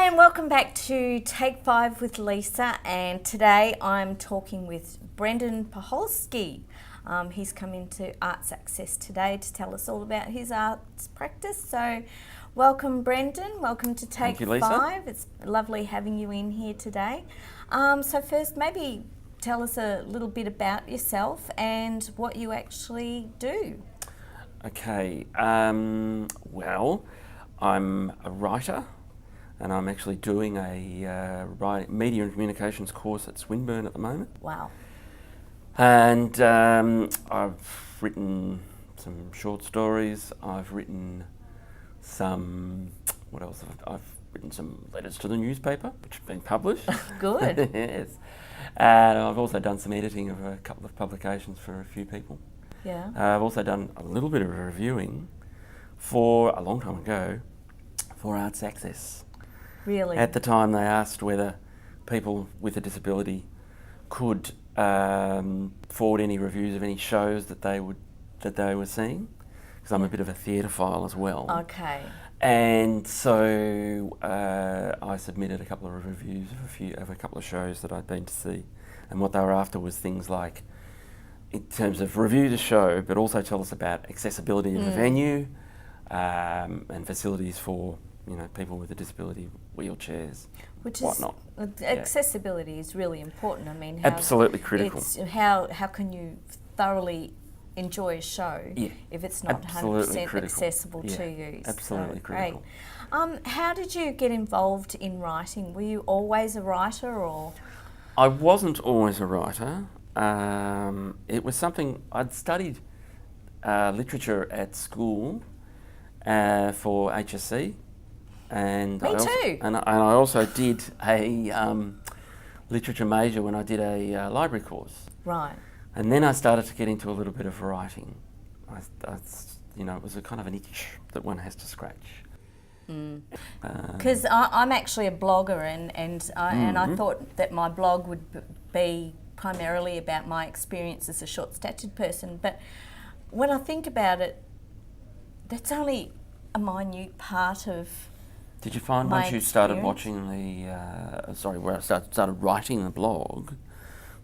And welcome back to Take 5 with Leisa, and today I'm talking with Brendan Paholski. He's come into Arts Access today to tell us all about his arts practice. So welcome Brendan, welcome to Take 5. It's lovely having you in here today. So first, maybe tell us a little bit about yourself and what you actually do. Okay, well, I'm a writer, and I'm actually doing a media and communications course at Swinburne at the moment. Wow. And I've written some short stories. I've written some, what else? I've written some letters to the newspaper, which have been published. Good. Yes. And I've also done some editing of a couple of publications for a few people. Yeah. I've also done a little bit of reviewing for a long time ago for Arts Access. Really? At the time, they asked whether people with a disability could forward any reviews of any shows that they were seeing, because I'm a bit of a theatrephile as well. Okay. And so I submitted a couple of reviews of a couple of shows that I'd been to see, and what they were after was things like, in terms of review the show, but also tell us about accessibility of the venue and facilities for people with a disability, wheelchairs, which whatnot. Accessibility is really important. I mean, absolutely critical. It's how can you thoroughly enjoy a show if it's not 100% accessible to you? Absolutely critical. Great. How did you get involved in writing? Were you always a writer, or? I wasn't always a writer. It was something I'd studied literature at school for HSC. And Me too. And I also did a literature major when I did a library course. Right. And then I started to get into a little bit of writing. It was a kind of an itch that one has to scratch. Because I'm actually a blogger, and I thought that my blog would be primarily about my experience as a short-statured person. But when I think about it, that's only a minute part of. Did you find once you started watching started writing the blog,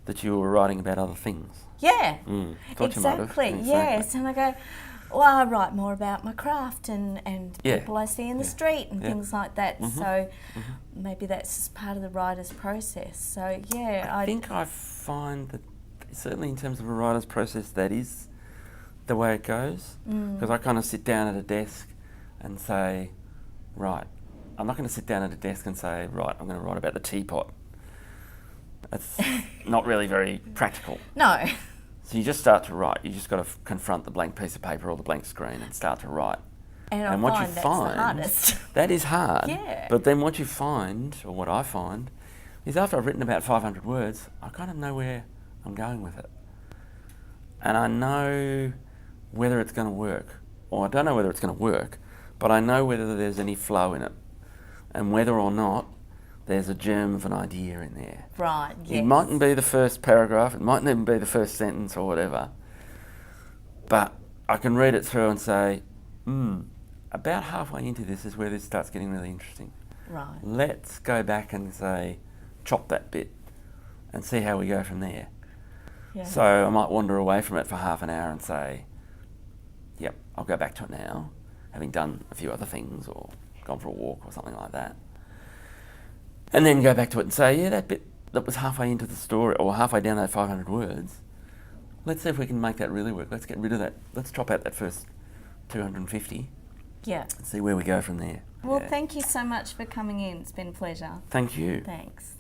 that you were writing about other things? Yeah, exactly. Yes, and I go, well, I write more about my craft and people I see in the street and things like that. So maybe that's just part of the writer's process. So I think I find that certainly in terms of a writer's process, that is the way it goes. Because I kind of sit down at a desk and say, right. I'm not going to sit down at a desk and say, right, I'm going to write about the teapot. That's not really very practical. No. So you just start to write. You just got to confront the blank piece of paper or the blank screen and start to write. And what you find, the hardest. That is hard. Yeah. But then what you find, or what I find, is after I've written about 500 words, I kind of know where I'm going with it. And I know whether it's going to work. Or I don't know whether it's going to work, but I know whether there's any flow in it. And whether or not there's a germ of an idea in there. Right, yes. It mightn't be the first paragraph, it mightn't even be the first sentence or whatever, but I can read it through and say, about halfway into this is where this starts getting really interesting. Right. Let's go back and say, chop that bit and see how we go from there. Yeah. So I might wander away from it for half an hour and say, yep, I'll go back to it now, having done a few other things or gone for a walk or something like that. And then go back to it and say, that bit that was halfway into the story or halfway down that 500 words, let's see if we can make that really work. Let's get rid of that. Let's chop out that first 250. Yeah. And see where we go from there. Well, thank you so much for coming in. It's been a pleasure. Thank you. Thanks.